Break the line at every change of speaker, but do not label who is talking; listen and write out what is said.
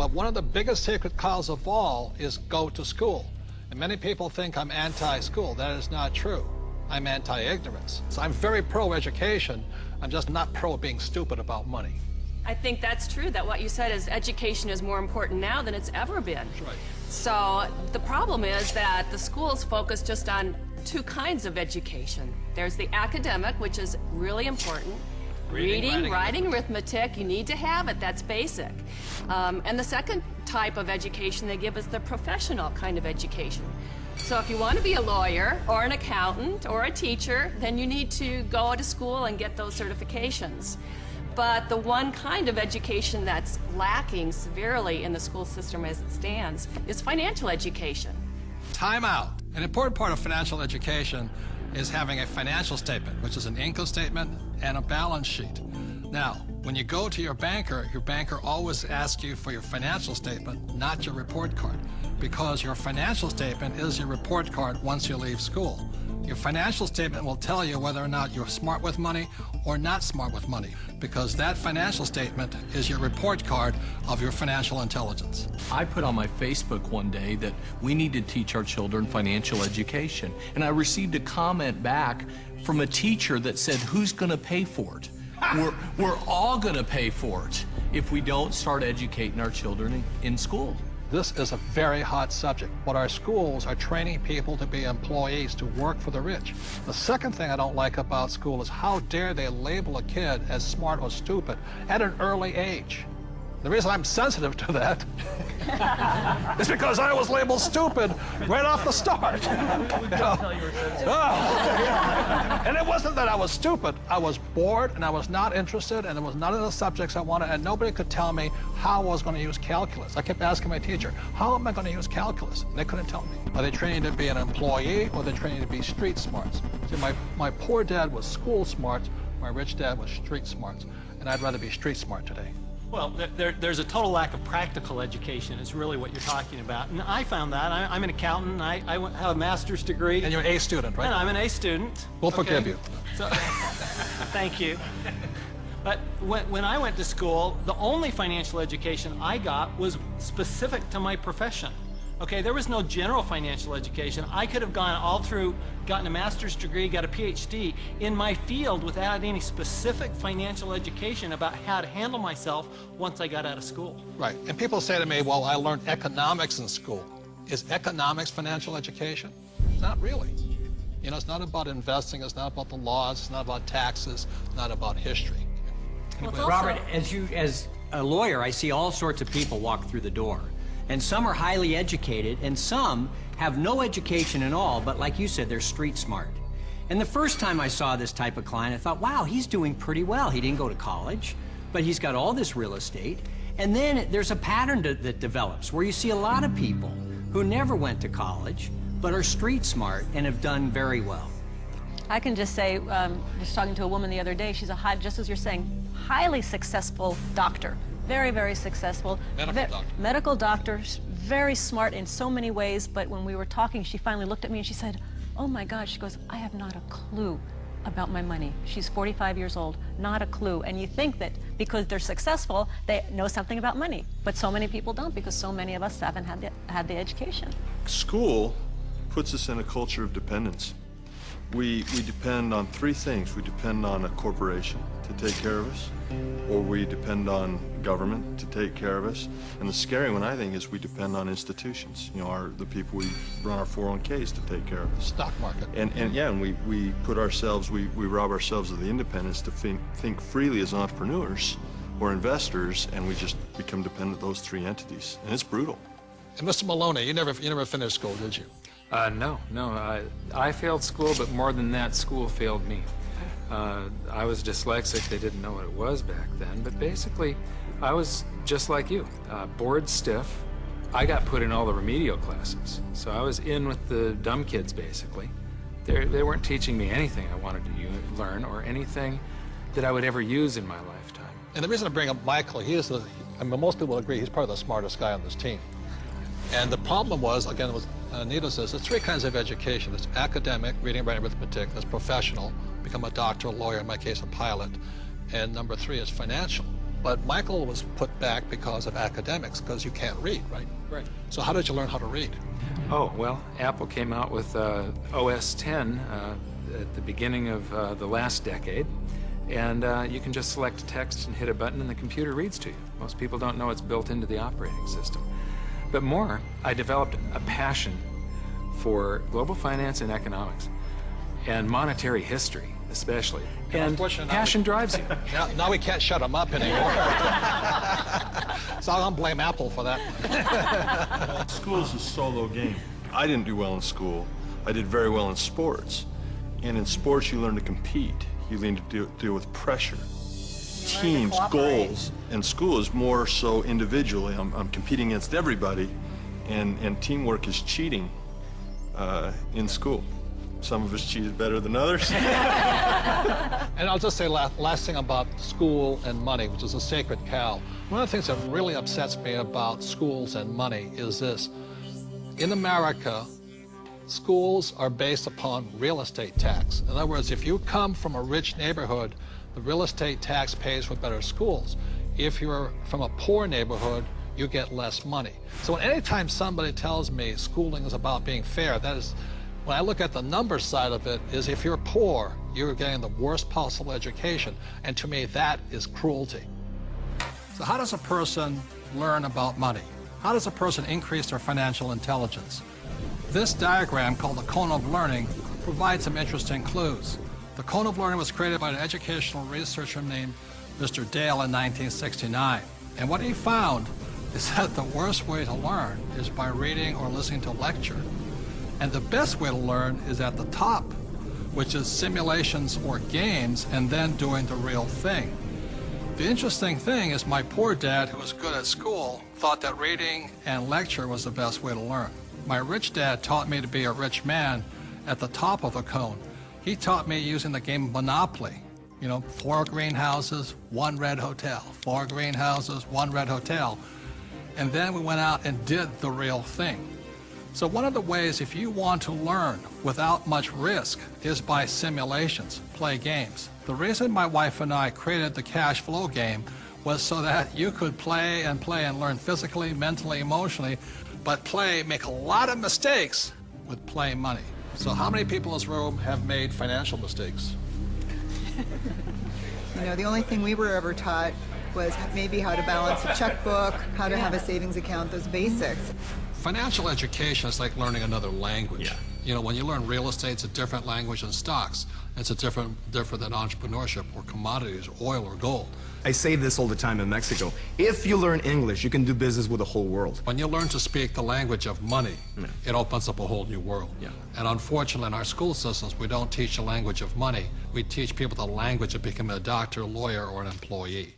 But one of the biggest sacred cows of all is go to school. And many people think I'm anti-school. That is not true. I'm anti-ignorance. So I'm very pro-education. I'm just not pro being stupid about money.
I think that's true, that what you said is education is more important now than it's ever been.
That's right.
So the problem is that the schools focus just on two kinds of education. There's the academic, which is really important. Reading, writing, arithmetic, you need to have it, that's basic. And the second type of education they give is the professional kind of education. So if you want to be a lawyer or an accountant or a teacher, then you need to go to school and get those certifications. But the one kind of education that's lacking severely in the school system as it stands is financial education.
Time out. An important part of financial education is having a financial statement, which is an income statement and a balance sheet. Now, when you go to your banker always asks you for your financial statement, not your report card, because your financial statement is your report card once you leave school. Your financial statement will tell you whether or not you're smart with money or not smart with money, because that financial statement is your report card of your financial intelligence.
I put on my Facebook one day that we need to teach our children financial education, and I received a comment back from a teacher that said, who's going to pay for it? We're all going to pay for it if we don't start educating our children in school.
This is a very hot subject, but our schools are training people to be employees, to work for the rich. The second thing I don't like about school is how dare they label a kid as smart or stupid at an early age. The reason I'm sensitive to that is because I was labeled stupid right off the start. And it wasn't that I was stupid. I was bored and I was not interested, and there was none of the subjects I wanted, and nobody could tell me how I was going to use calculus. I kept asking my teacher, how am I going to use calculus? And they couldn't tell me. Are they training to be an employee, or are they training to be street smarts? See, my poor dad was school smart, my rich dad was street smarts, and I'd rather be street smart today.
Well, there's a total lack of practical education is really what you're talking about. And I found that. I'm an accountant. I have a master's degree.
And you're an A student, right?
And I'm an A student.
We'll forgive you.
So, thank you. But when I went to school, the only financial education I got was specific to my profession. Okay, there was no general financial education. I could have gone all through, gotten a master's degree, got a PhD in my field without any specific financial education about how to handle myself once I got out of school.
Right, and people say to me, well, I learned economics in school. Is economics financial education? Not really. You know, it's not about investing, it's not about the laws, it's not about taxes, it's not about history.
Well,
Robert, as a lawyer, I see all sorts of people walk through the door. And some are highly educated, and some have no education at all, but like you said, they're street smart. And the first time I saw this type of client, I thought, wow, he's doing pretty well. He didn't go to college, but he's got all this real estate. And then there's a pattern that develops where you see a lot of people who never went to college, but are street smart and have done very well.
I can just say, just talking to a woman the other day, she's just as you're saying, highly successful doctor. Very, very successful. Medical doctor, very smart in so many ways, but when we were talking, she finally looked at me and she said, oh my God, she goes, I have not a clue about my money. She's 45 years old, not a clue. And you think that because they're successful, they know something about money. But so many people don't, because so many of us haven't had the education.
School puts us in a culture of dependence. We depend on three things. We depend on a corporation to take care of us, or we depend on government to take care of us, and the scary one, I think, is we depend on institutions. You know, the people we run our 401ks to take care of us.
Stock market.
And we put ourselves, we rob ourselves of the independence to think freely as entrepreneurs or investors, and we just become dependent on those three entities, and it's brutal.
And Mr. Maloney, you never finished school, did you?
No. I failed school, but more than that, school failed me. I was dyslexic. They didn't know what it was back then, but basically, I was just like you, bored stiff. I got put in all the remedial classes, so I was in with the dumb kids, basically. They weren't teaching me anything I wanted to learn or anything that I would ever use in my lifetime.
And the reason I bring up Michael, most people agree he's probably the smartest guy on this team. And the problem was, again, it was Anita says, there's three kinds of education. There's academic, reading, writing, arithmetic. There's professional, become a doctor, a lawyer, in my case, a pilot. And number three is financial. But Michael was put back because of academics, because you can't read, right?
Right.
So how did you learn how to read?
Oh, well, Apple came out with OS 10 at the beginning of the last decade, and you can just select text and hit a button and the computer reads to you. Most people don't know it's built into the operating system. But more, I developed a passion for global finance and economics, and monetary history especially. And passion drives you.
Now we can't shut him up anymore. So I'm going to blame Apple for that.
School is a solo game. I didn't do well in school. I did very well in sports. And in sports, you learn to compete. You learn to deal with pressure, teams, goals. And school is more so individually. I'm competing against everybody, and teamwork is cheating in school. Some of us cheated better than others.
And I'll just say last thing about school and money, which is a sacred cow. One of the things that really upsets me about schools and money is this. In America, schools are based upon real estate tax. In other words, if you come from a rich neighborhood, the real estate tax pays for better schools. If you're from a poor neighborhood, you get less money. So anytime somebody tells me schooling is about being fair, that is, when I look at the number side of it, is if you're poor, you're getting the worst possible education. And to me, that is cruelty. So how does a person learn about money? How does a person increase their financial intelligence? This diagram, called the cone of learning, provides some interesting clues. The cone of learning was created by an educational researcher named Mr. Dale in 1969. And what he found is that the worst way to learn is by reading or listening to a lecture. And the best way to learn is at the top, which is simulations or games, and then doing the real thing. The interesting thing is my poor dad, who was good at school, thought that reading and lecture was the best way to learn. My rich dad taught me to be a rich man at the top of the cone. He taught me using the game of Monopoly. You know, 4 greenhouses, 1 red hotel. 4 greenhouses, 1 red hotel. And then we went out and did the real thing. So one of the ways, if you want to learn without much risk, is by simulations, play games. The reason my wife and I created the cash flow game was so that you could play and learn physically, mentally, emotionally, but make a lot of mistakes with play money. So how many people in this room have made financial mistakes?
You know, the only thing we were ever taught was maybe how to balance a checkbook, how to have a savings account, those basics.
Financial education is like learning another language.
Yeah.
You know, when you learn real estate, it's a different language than stocks. It's a different than entrepreneurship or commodities, oil or gold.
I say this all the time in Mexico. If you learn English, you can do business with the whole world.
When you learn to speak the language of money, it opens up a whole new world.
Yeah.
And unfortunately, in our school systems, we don't teach the language of money. We teach people the language of becoming a doctor, lawyer, or an employee.